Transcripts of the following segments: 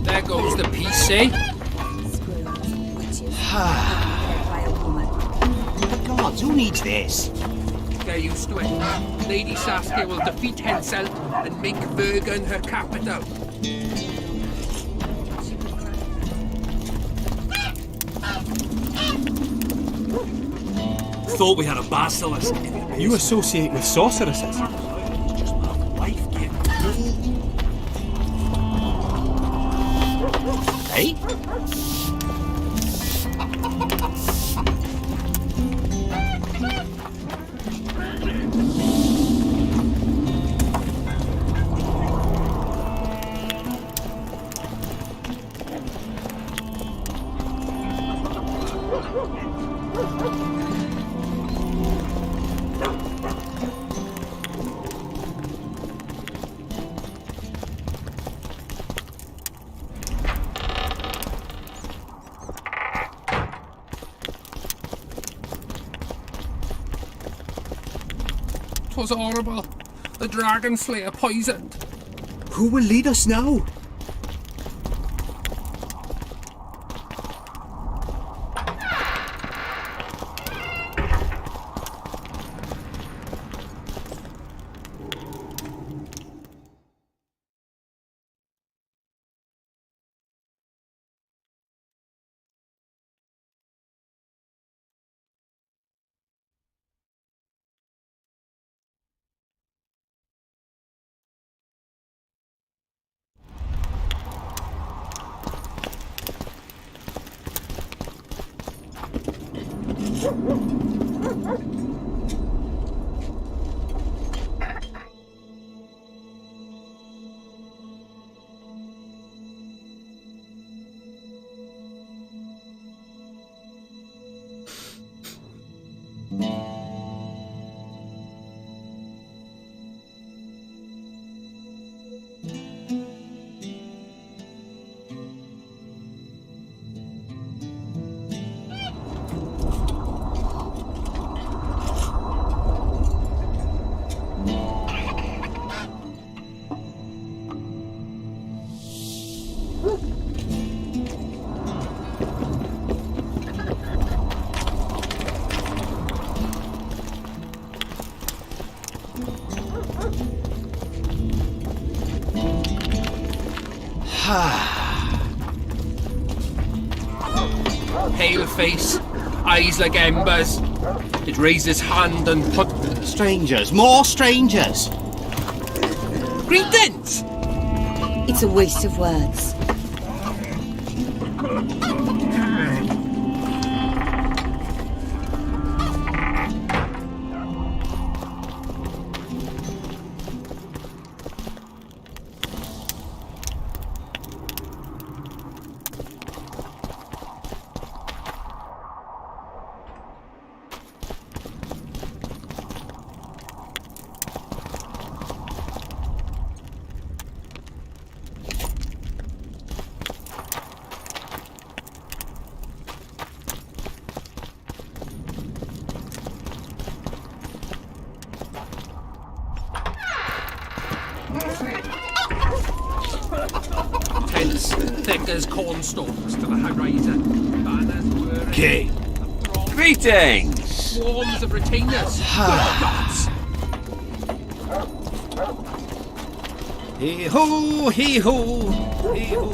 There goes the PC. The gods, who needs this? Get used to it. Lady Saskia will defeat Hensel and make Vergen her capital. Thought we had a basilisk. You associate with sorceresses? It's just my wife, kid. Hey? Twas horrible. The Dragon Slayer poisoned. Who will lead us now? Pale face, eyes like embers. It raised its hand and put... Strangers, more strangers! Greetings! It's a waste of words. Tents thick as cornstalks to the horizon. Banners whirring. Okay. Greetings! Swarms of retainers. Gods. Hee-hoo, hee-hoo, hee-hoo.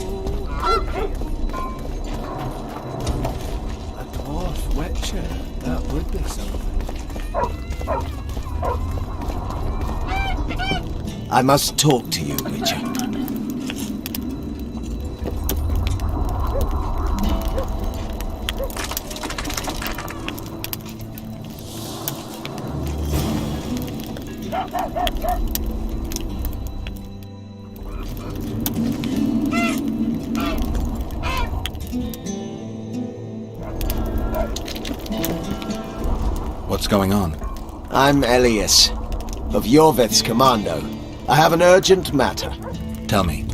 A dwarf witcher, that would be something. I must talk to you, Witcher. What's going on? I'm Elias, of Yorveth's commando. I have an urgent matter. Tell me.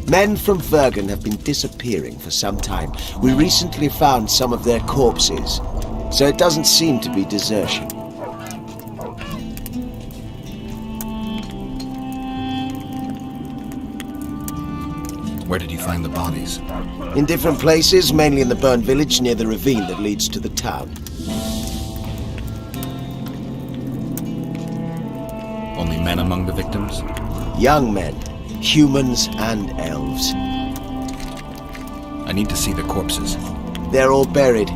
Men from Vergen have been disappearing for some time. We recently found some of their corpses, so it doesn't seem to be desertion. Where did you find the bodies? In different places, mainly in the burned village near the ravine that leads to the town. Only men among the victims? Young men, humans and elves. I need to see the corpses. They're all buried.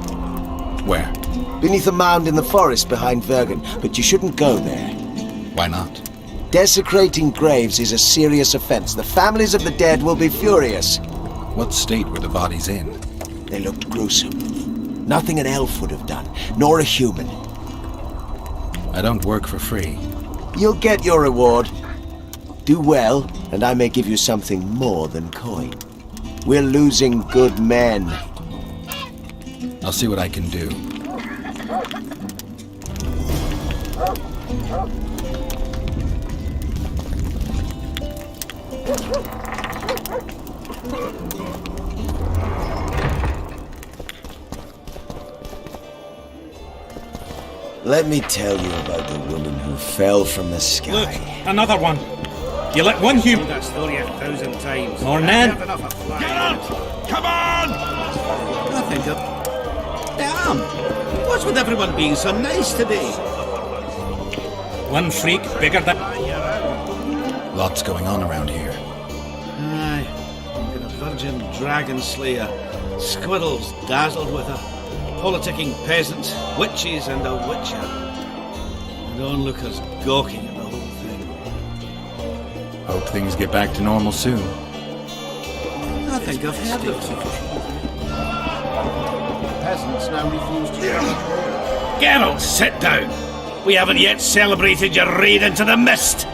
Where? Beneath a mound in the forest behind Vergen, but you shouldn't go there. Why not? Desecrating graves is a serious offense. The families of the dead will be furious. What state were the bodies in? They looked gruesome. Nothing an elf would have done, nor a human. I don't work for free. You'll get your reward. Do well, and I may give you something more than coin. We're losing good men. I'll see what I can do. Let me tell you about the woman who fell from the sky. Look, another one. You let one human. That story 1,000 times. Or Nan. Get up! Come on! I think of... Damn! What's with everyone being so nice today? One freak bigger than... Lots going on around here. Aye. Got a virgin dragon slayer. Squirrels dazzled with her. Politicking peasants, witches and a witcher. And onlookers gawking at the whole thing. Hope things get back to normal soon. I think I've heard of it. Peasants now refuse to... Geralt, sit down. We haven't yet celebrated your raid into the mist.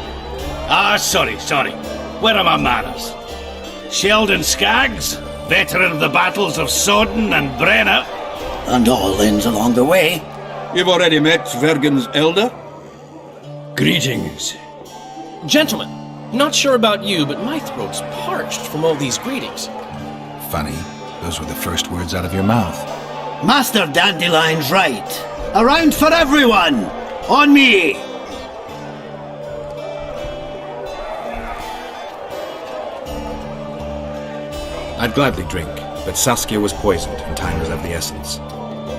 Sorry. Where are my manners? Sheldon Skaggs, veteran of the battles of Sodden and Brenna. And all ends along the way. You've already met Vergen's elder? Greetings. Gentlemen, not sure about you, but my throat's parched from all these greetings. Funny, those were the first words out of your mouth. Master Dandelion's right. A round for everyone! On me! I'd gladly drink, but Saskia was poisoned and time was of the essence.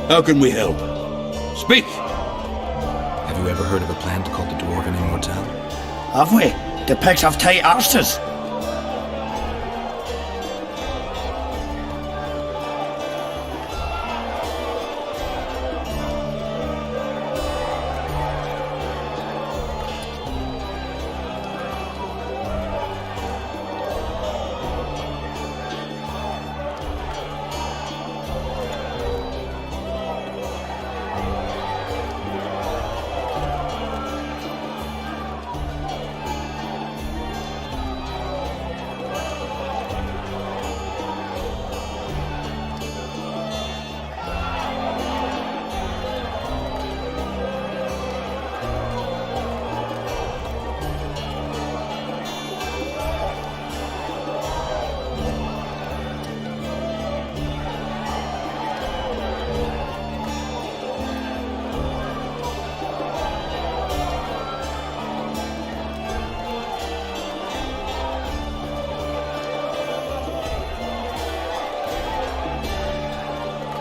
How can we help? Speak! Have you ever heard of a plant called the Dwarven Immortelle? Have we? The pigs have tight arses.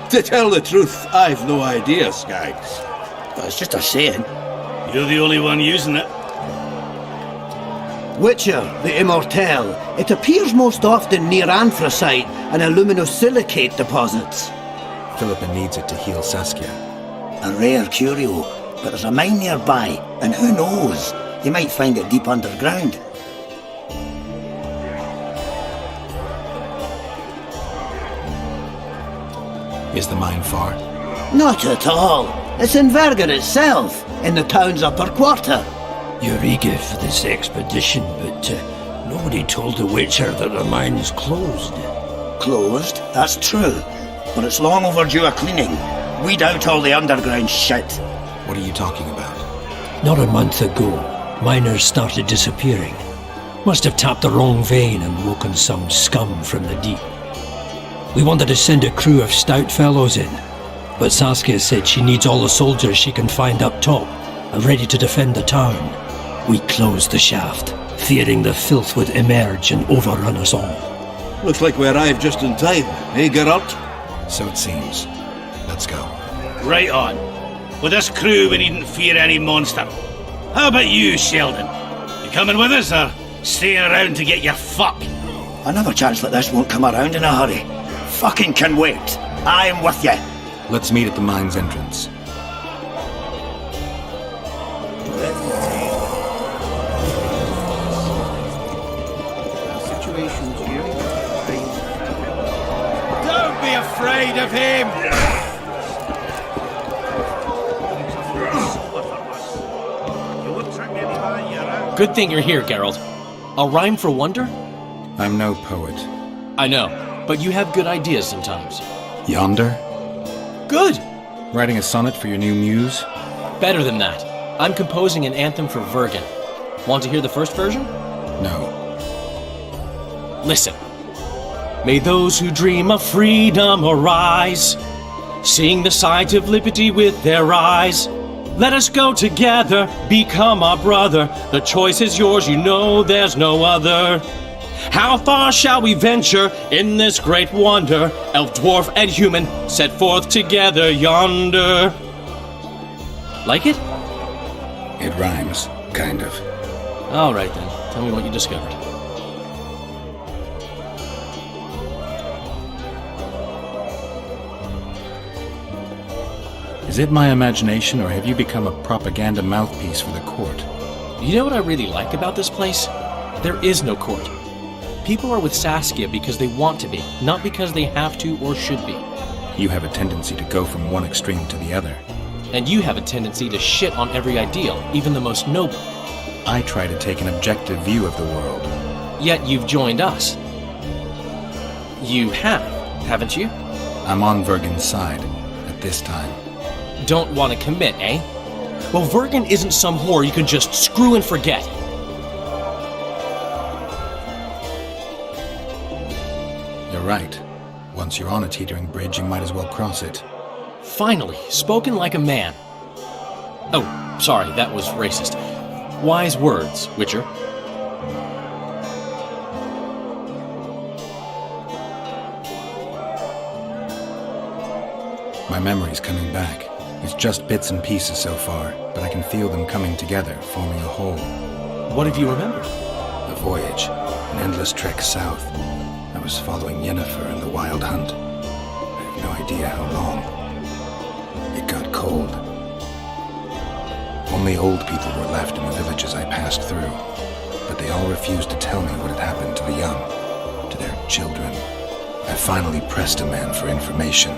To tell the truth, I've no idea, Skaggs. Well, it's just a saying. You're the only one using it. Witcher, the Immortelle. It appears most often near anthracite and aluminosilicate deposits. Philippa needs it to heal Saskia. A rare curio, but there's a mine nearby, and who knows? You might find it deep underground. Is the mine far? Not at all. It's in Vergen itself, in the town's upper quarter. You're eager for this expedition, but nobody told the Witcher that the mine's closed. Closed, that's true. But it's long overdue a cleaning. Weed out all the underground shit. What are you talking about? Not a month ago, miners started disappearing. Must have tapped the wrong vein and woken some scum from the deep. We wanted to send a crew of stout fellows in, but Saskia said she needs all the soldiers she can find up top and ready to defend the town. We closed the shaft, fearing the filth would emerge and overrun us all. Looks like we arrived just in time, eh, Geralt? So it seems. Let's go. Right on. With this crew, we needn't fear any monster. How about you, Sheldon? You coming with us, or staying around to get your fuck? Another chance like this won't come around in a hurry. Fucking can wait. I am with you. Let's meet at the mine's entrance. Don't be afraid of him! Good thing you're here, Geralt. A rhyme for wonder? I'm no poet. I know, but you have good ideas sometimes. Yonder? Good! Writing a sonnet for your new muse? Better than that. I'm composing an anthem for Vergen. Want to hear the first version? No. Listen. May those who dream of freedom arise, seeing the sight of liberty with their eyes. Let us go together, become our brother. The choice is yours, you know there's no other. How far shall we venture in this great wonder? Elf, dwarf, and human set forth together yonder. Like it? It rhymes, kind of. All right then, tell me what you discovered. Is it my imagination, or have you become a propaganda mouthpiece for the court? You know what I really like about this place? There is no court. People are with Saskia because they want to be, not because they have to or should be. You have a tendency to go from one extreme to the other. And you have a tendency to shit on every ideal, even the most noble. I try to take an objective view of the world. Yet you've joined us. You have, haven't you? I'm on Vergen's side, at this time. Don't want to commit, eh? Well, Vergen isn't some whore you can just screw and forget. You're right. Once you're on a teetering bridge, you might as well cross it. Finally, spoken like a man. Oh, sorry, that was racist. Wise words, Witcher. My memory's coming back. It's just bits and pieces so far, but I can feel them coming together, forming a whole. What have you remembered? The voyage, an endless trek south. I was following Yennefer and the Wild Hunt. I have no idea how long. It got cold. Only old people were left in the villages I passed through, but they all refused to tell me what had happened to the young, to their children. I finally pressed a man for information.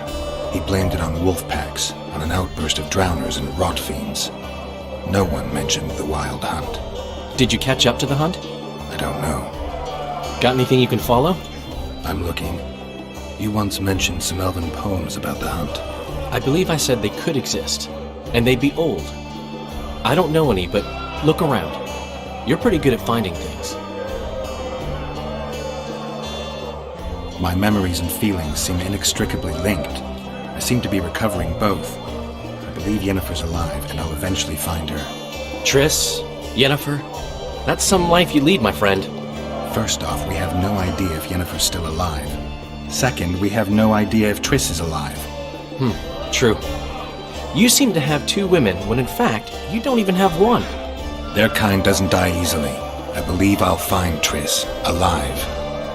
He blamed it on wolf packs, on an outburst of drowners and rot fiends. No one mentioned the Wild Hunt. Did you catch up to the hunt? I don't know. Got anything you can follow? I'm looking. You once mentioned some elven poems about the hunt. I believe I said they could exist, and they'd be old. I don't know any, but look around. You're pretty good at finding things. My memories and feelings seem inextricably linked. I seem to be recovering both. I believe Yennefer's alive, and I'll eventually find her. Triss, Yennefer, that's some life you lead, my friend. First off, we have no idea if Yennefer's still alive. Second, we have no idea if Triss is alive. True. You seem to have two women, when in fact, you don't even have one. Their kind doesn't die easily. I believe I'll find Triss, alive.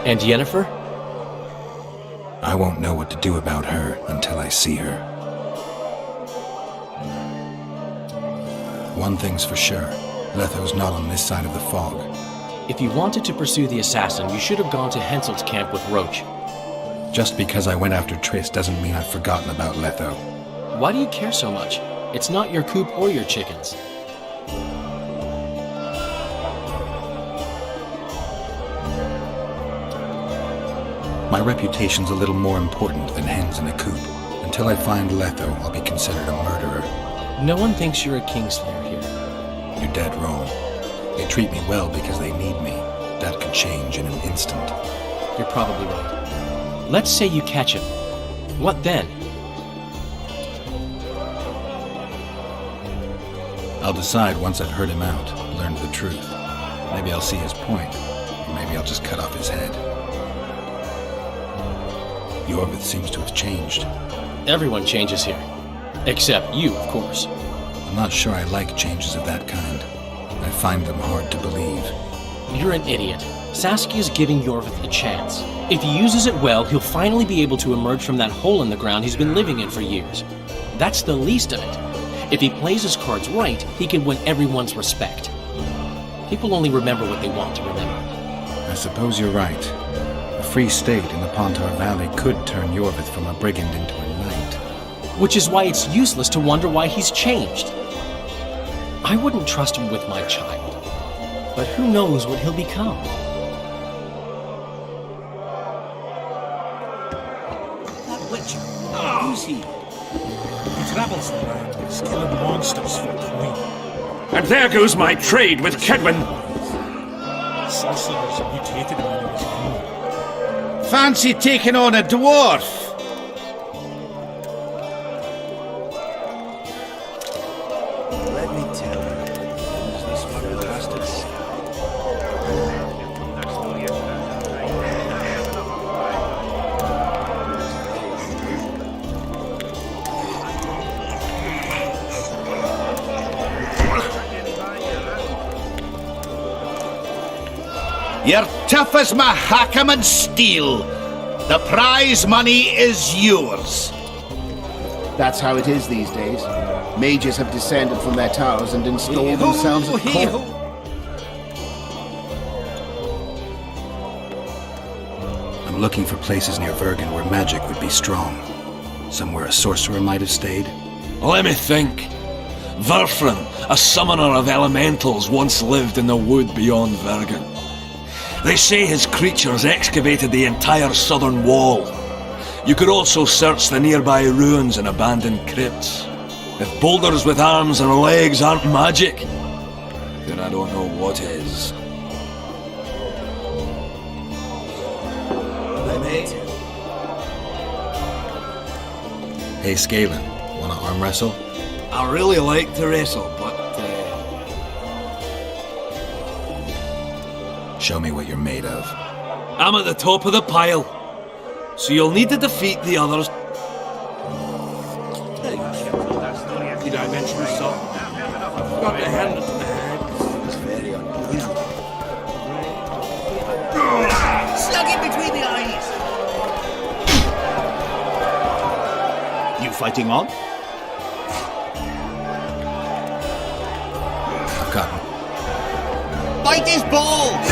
And Yennefer? I won't know what to do about her until I see her. One thing's for sure. Letho's not on this side of the fog. If you wanted to pursue the assassin, you should have gone to Henselt's camp with Roach. Just because I went after Triss doesn't mean I've forgotten about Letho. Why do you care so much? It's not your coop or your chickens. My reputation's a little more important than hens in a coop. Until I find Letho, I'll be considered a murderer. No one thinks you're a Kingslayer here. You're dead wrong. They treat me well because they need me. That could change in an instant. You're probably right. Let's say you catch him. What then? I'll decide once I've heard him out, learned the truth. Maybe I'll see his point, or maybe I'll just cut off his head. Yorvith seems to have changed. Everyone changes here. Except you, of course. I'm not sure I like changes of that kind. I find them hard to believe. You're an idiot. Saskia's giving Yorvith a chance. If he uses it well, he'll finally be able to emerge from that hole in the ground he's been living in for years. That's the least of it. If he plays his cards right, he can win everyone's respect. People only remember what they want to remember. I suppose you're right. A free state in the Pontar Valley could turn Yorvith from a brigand into a knight. Which is why it's useless to wonder why he's changed. I wouldn't trust him with my child. But who knows what he'll become? That witcher, who's he? He travels around, killing monsters for coin. And there goes my trade with Kedwin. Sorcerers mutated when he was young. Fancy taking on a dwarf? Let me tell you, these fucking bastards. You're tough as Mahakam steel. The prize money is yours. That's how it is these days. Mages have descended from their towers and installed themselves at court. I'm looking for places near Vergen where magic would be strong. Somewhere a sorcerer might have stayed. Let me think. Verfrin, a summoner of elementals, once lived in the wood beyond Vergen. They say his creatures excavated the entire southern wall. You could also search the nearby ruins and abandoned crypts. If boulders with arms and legs aren't magic, then I don't know what is. Hey, Scalan, wanna arm wrestle? I really like to wrestle, but Show me what you're made of. I'm at the top of the pile, so you'll need to defeat the others. Did I mention the song? Got the hand to the head. It's very unusual. Slug him between the eyes. You fighting on? I've got him. Bite his balls!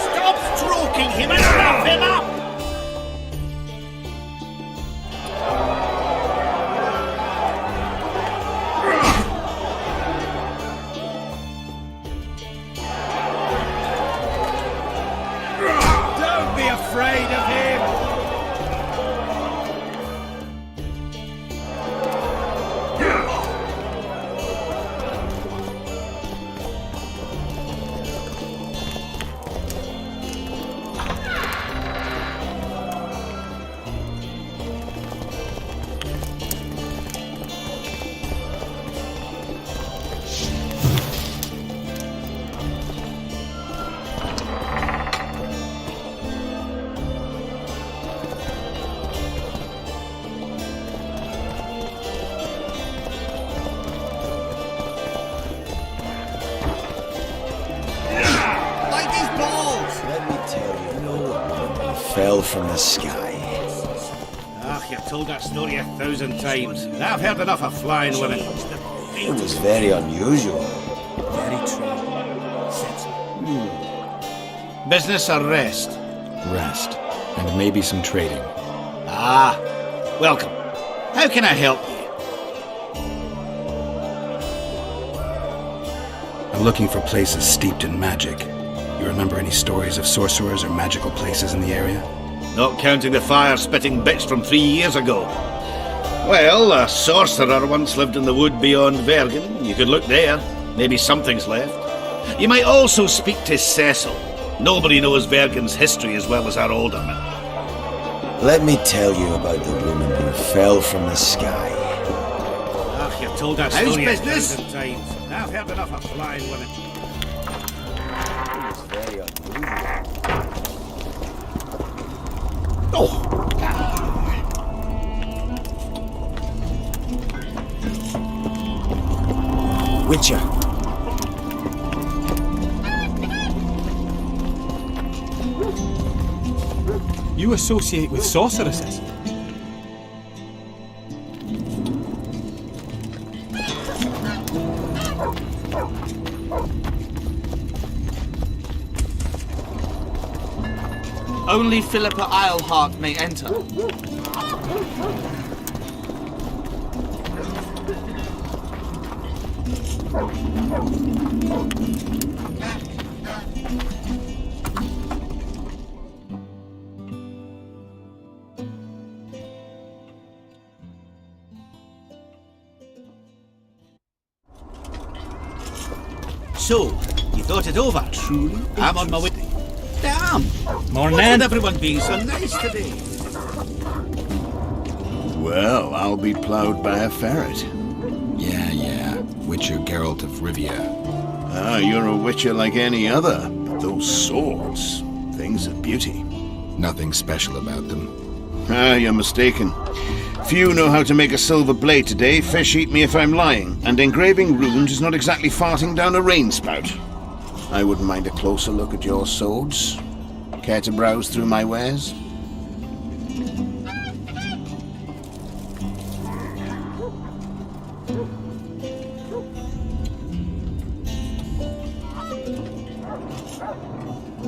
Stop stroking him and wrap him up! Don't be afraid of him! Fell from the sky. Ah, you've told that story 1,000 times. I've heard enough of flying women. It was very unusual. Very true. Business or rest? Rest. And maybe some trading. Ah, welcome. How can I help you? I'm looking for places steeped in magic. You remember any stories of sorcerers or magical places in the area? Not counting the fire-spitting bits from 3 years ago. Well, a sorcerer once lived in the wood beyond Vergen. You could look there. Maybe something's left. You might also speak to Cecil. Nobody knows Vergen's history as well as our alderman. Let me tell you about the woman who fell from the sky. Ah, you've told that How's story business? 1,000 times. I've heard enough of flying women. It's very unusual. Witcher. You associate with sorceresses? Only Philippa Eilhart may enter. So, you thought it over? Truly? I'm on my way. Damn! Morning. What's with everyone being so nice today? Well, I'll be plowed by a ferret. Yeah. Witcher Geralt of Rivia. Ah, you're a witcher like any other, but those swords, things of beauty. Nothing special about them. Ah, you're mistaken. Few know how to make a silver blade today, fish eat me if I'm lying, and engraving runes is not exactly farting down a rain spout. I wouldn't mind a closer look at your swords. Care to browse through my wares?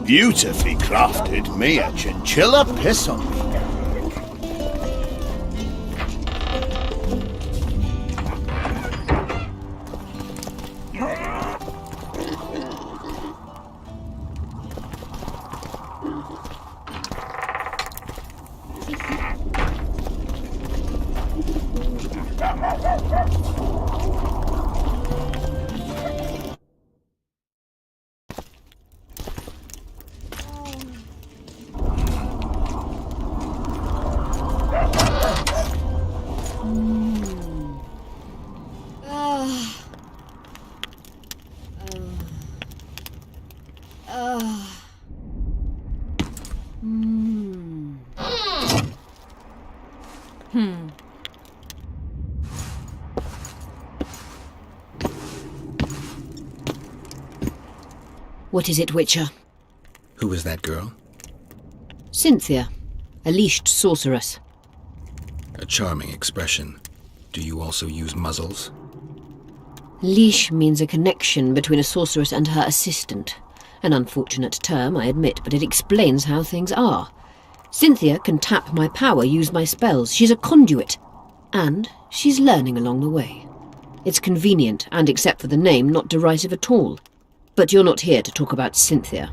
Beautifully crafted. May a chinchilla piss on me. What is it, Witcher? Who is that girl? Cynthia, a leashed sorceress. A charming expression. Do you also use muzzles? Leash means a connection between a sorceress and her assistant. An unfortunate term, I admit, but it explains how things are. Cynthia can tap my power, use my spells. She's a conduit. And she's learning along the way. It's convenient, and except for the name, not derisive at all. But you're not here to talk about Cynthia.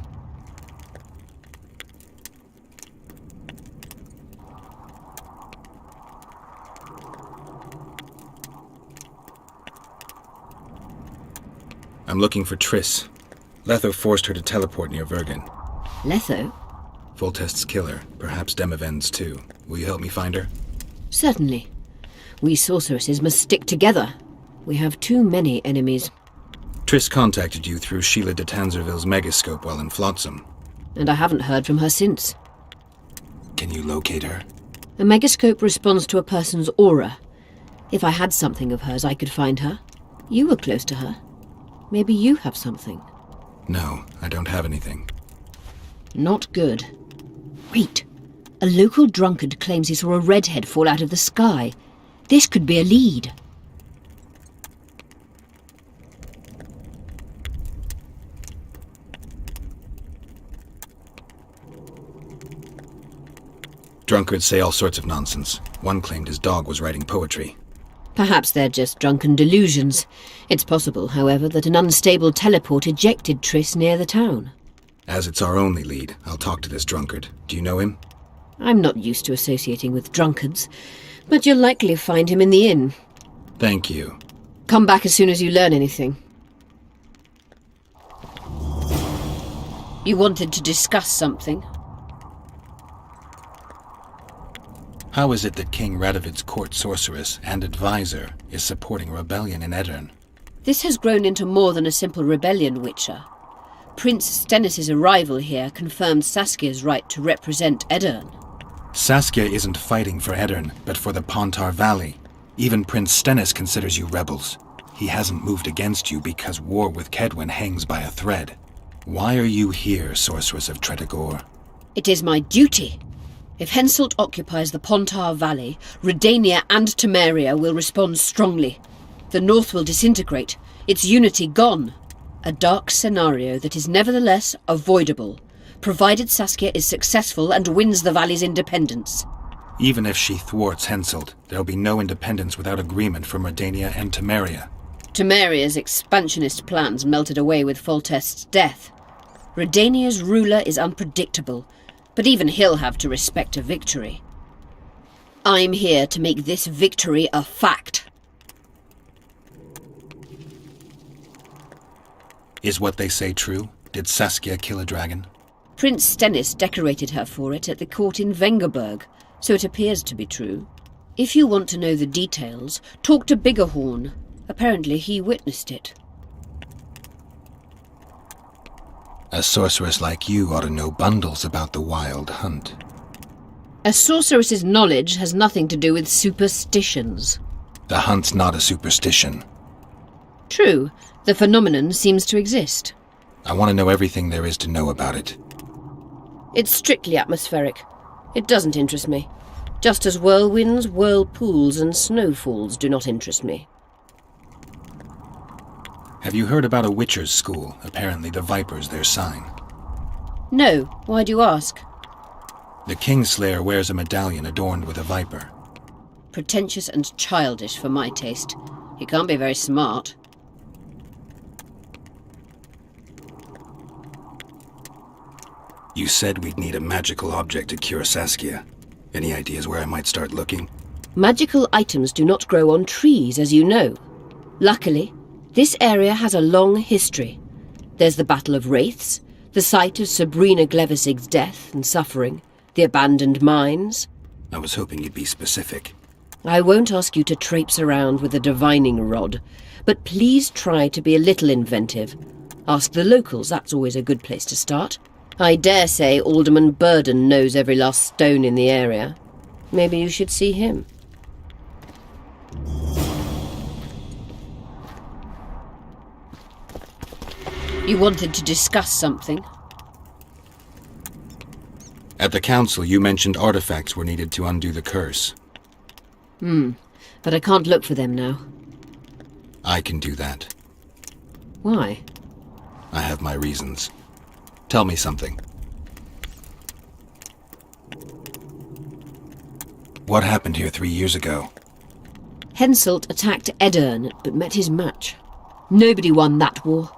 I'm looking for Triss. Letho forced her to teleport near Vergen. Letho? Foltest's killer, perhaps Demavend's too. Will you help me find her? Certainly. We sorceresses must stick together. We have too many enemies. Triss contacted you through Sheila de Tanzerville's megascope while in Flotsam. And I haven't heard from her since. Can you locate her? A megascope responds to a person's aura. If I had something of hers, I could find her. You were close to her. Maybe you have something. No, I don't have anything. Not good. Wait. A local drunkard claims he saw a redhead fall out of the sky. This could be a lead. Drunkards say all sorts of nonsense. One claimed his dog was writing poetry. Perhaps they're just drunken delusions. It's possible, however, that an unstable teleport ejected Triss near the town. As it's our only lead, I'll talk to this drunkard. Do you know him? I'm not used to associating with drunkards, but you'll likely find him in the inn. Thank you. Come back as soon as you learn anything. You wanted to discuss something? How is it that King Radovid's court sorceress and advisor is supporting a rebellion in Aedirn? This has grown into more than a simple rebellion, Witcher. Prince Stennis' arrival here confirmed Saskia's right to represent Aedirn. Saskia isn't fighting for Aedirn, but for the Pontar Valley. Even Prince Stennis considers you rebels. He hasn't moved against you because war with Kaedwen hangs by a thread. Why are you here, Sorceress of Tretogor? It is my duty. If Henselt occupies the Pontar Valley, Redania and Temeria will respond strongly. The North will disintegrate, its unity gone. A dark scenario that is nevertheless avoidable, provided Saskia is successful and wins the Valley's independence. Even if she thwarts Henselt, there'll be no independence without agreement from Redania and Temeria. Temeria's expansionist plans melted away with Foltest's death. Redania's ruler is unpredictable, but even he'll have to respect a victory. I'm here to make this victory a fact. Is what they say true? Did Saskia kill a dragon? Prince Stennis decorated her for it at the court in Vengerberg, so it appears to be true. If you want to know the details, talk to Biggerhorn. Apparently he witnessed it. A sorceress like you ought to know bundles about the Wild Hunt. A sorceress's knowledge has nothing to do with superstitions. The hunt's not a superstition. True, the phenomenon seems to exist. I want to know everything there is to know about it. It's strictly atmospheric. It doesn't interest me. Just as whirlwinds, whirlpools, and snowfalls do not interest me. Have you heard about a Witcher's school? Apparently the Viper's their sign. No, why do you ask? The Kingslayer wears a medallion adorned with a viper. Pretentious and childish for my taste. He can't be very smart. You said we'd need a magical object to cure Saskia. Any ideas where I might start looking? Magical items do not grow on trees, as you know. Luckily, this area has a long history. There's the Battle of Wraiths, the site of Sabrina Glevisig's death and suffering, the abandoned mines. I was hoping you'd be specific. I won't ask you to traipse around with a divining rod, but please try to be a little inventive. Ask the locals, that's always a good place to start. I dare say Alderman Burden knows every last stone in the area. Maybe you should see him. You wanted to discuss something? At the council, you mentioned artifacts were needed to undo the curse. But I can't look for them now. I can do that. Why? I have my reasons. Tell me something. What happened here 3 years ago? Henselt attacked Aedirn, but met his match. Nobody won that war.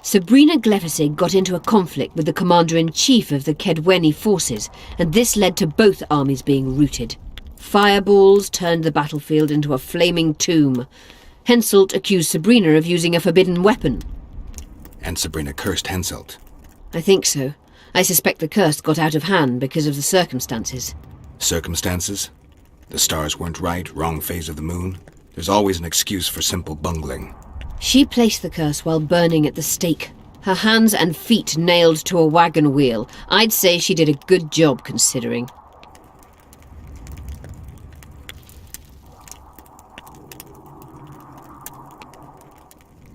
Sabrina Glevisig got into a conflict with the commander-in-chief of the Kaedweni forces, and this led to both armies being routed. Fireballs turned the battlefield into a flaming tomb. Henselt accused Sabrina of using a forbidden weapon. And Sabrina cursed Henselt. I think so. I suspect the curse got out of hand because of the circumstances. Circumstances? The stars weren't right, wrong phase of the moon. There's always an excuse for simple bungling. She placed the curse while burning at the stake. Her hands and feet nailed to a wagon wheel. I'd say she did a good job, considering.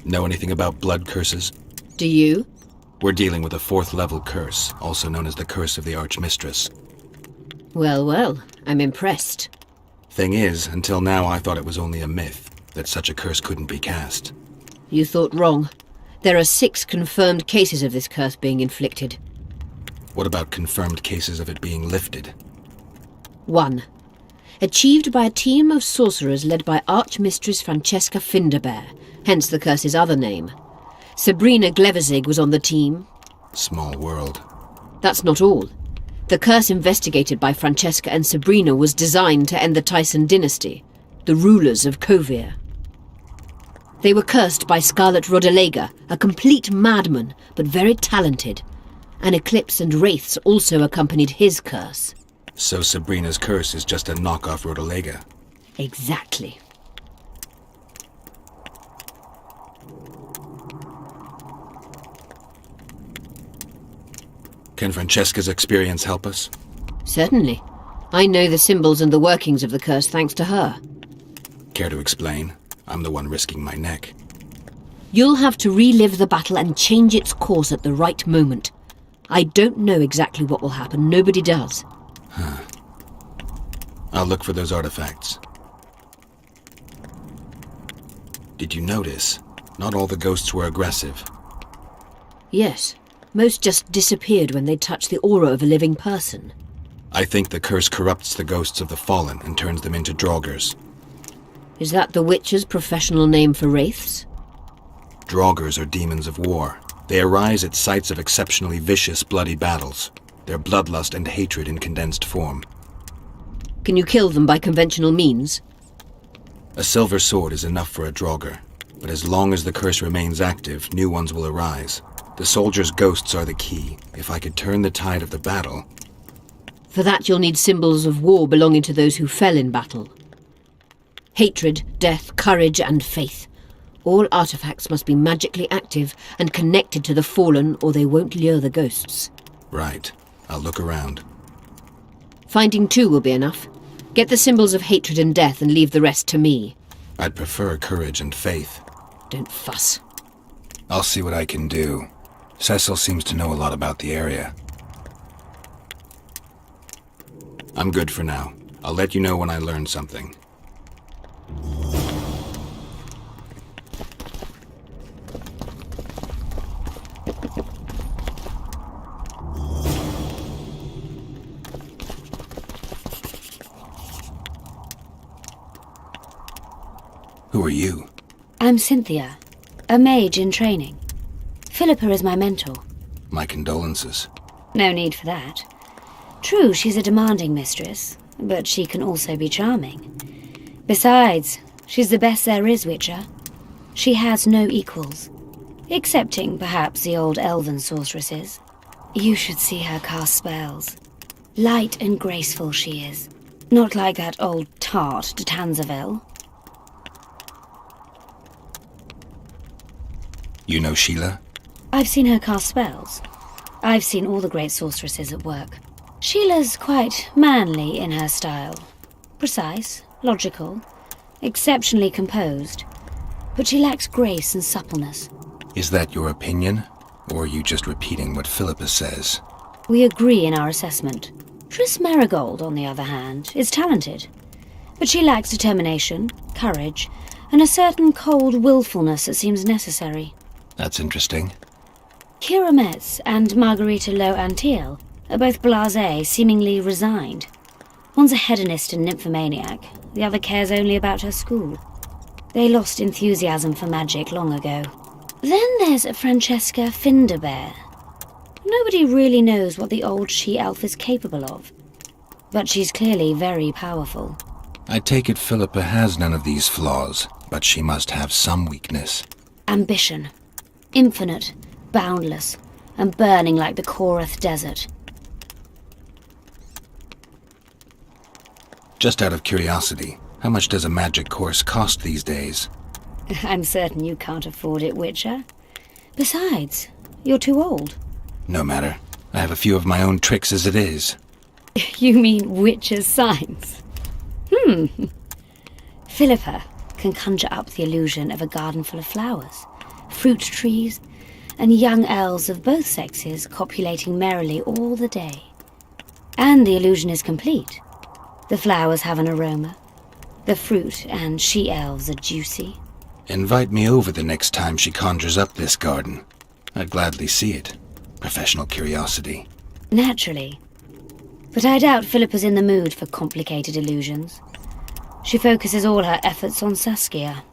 Know anything about blood curses? Do you? We're dealing with a 4th level curse, also known as the Curse of the Archmistress. Well, well, I'm impressed. Thing is, until now I thought it was only a myth, that such a curse couldn't be cast. You thought wrong. There are 6 confirmed cases of this curse being inflicted. What about confirmed cases of it being lifted? 1. Achieved by a team of sorcerers led by Archmistress Francesca Finderbear, hence the curse's other name. Sabrina Glevisig was on the team. Small world. That's not all. The curse investigated by Francesca and Sabrina was designed to end the Tyson dynasty, the rulers of Kovir. They were cursed by Scarlet Rodalega, a complete madman, but very talented. An eclipse and wraiths also accompanied his curse. So Sabrina's curse is just a knockoff Rodolega. Exactly. Can Francesca's experience help us? Certainly. I know the symbols and the workings of the curse thanks to her. Care to explain? I'm the one risking my neck. You'll have to relive the battle and change its course at the right moment. I don't know exactly what will happen. Nobody does. Huh. I'll look for those artifacts. Did you notice? Not all the ghosts were aggressive. Yes. Most just disappeared when they touched the aura of a living person. I think the curse corrupts the ghosts of the fallen and turns them into Draugrs. Is that the Witcher's professional name for wraiths? Draugrs are demons of war. They arise at sites of exceptionally vicious, bloody battles. Their bloodlust and hatred in condensed form. Can you kill them by conventional means? A silver sword is enough for a Draugr, but as long as the curse remains active, new ones will arise. The soldiers' ghosts are the key. If I could turn the tide of the battle... For that you'll need symbols of war belonging to those who fell in battle. Hatred, death, courage, and faith. All artifacts must be magically active and connected to the fallen, or they won't lure the ghosts. Right. I'll look around. Finding 2 will be enough. Get the symbols of hatred and death and leave the rest to me. I'd prefer courage and faith. Don't fuss. I'll see what I can do. Cecil seems to know a lot about the area. I'm good for now. I'll let you know when I learn something. Who are you? I'm Cynthia, a mage in training. Philippa is my mentor. My condolences. No need for that. True, she's a demanding mistress, but she can also be charming. Besides, she's the best there is, Witcher. She has no equals, excepting perhaps the old elven sorceresses. You should see her cast spells. Light and graceful she is, not like that old tart de Tanzaville. You know Sheila? I've seen her cast spells. I've seen all the great sorceresses at work. Sheila's quite manly in her style. Precise, logical, exceptionally composed. But she lacks grace and suppleness. Is that your opinion? Or are you just repeating what Philippa says? We agree in our assessment. Triss Marigold, on the other hand, is talented. But she lacks determination, courage, and a certain cold willfulness that seems necessary. That's interesting. Kira Metz and Margarita Lo Antiel are both blasé, seemingly resigned. One's a hedonist and nymphomaniac, the other cares only about her school. They lost enthusiasm for magic long ago. Then there's Francesca Finderbear. Nobody really knows what the old she-elf is capable of, but she's clearly very powerful. I take it Philippa has none of these flaws, but she must have some weakness. Ambition. Infinite, boundless, and burning like the Korath Desert. Just out of curiosity, how much does a magic course cost these days? I'm certain you can't afford it, Witcher. Besides, you're too old. No matter. I have a few of my own tricks as it is. You mean Witcher's signs? Philippa can conjure up the illusion of a garden full of flowers, fruit trees, and young elves of both sexes copulating merrily all the day. And the illusion is complete. The flowers have an aroma. The fruit and she-elves are juicy. Invite me over the next time she conjures up this garden. I'd gladly see it. Professional curiosity. Naturally. But I doubt Philippa's in the mood for complicated illusions. She focuses all her efforts on Saskia.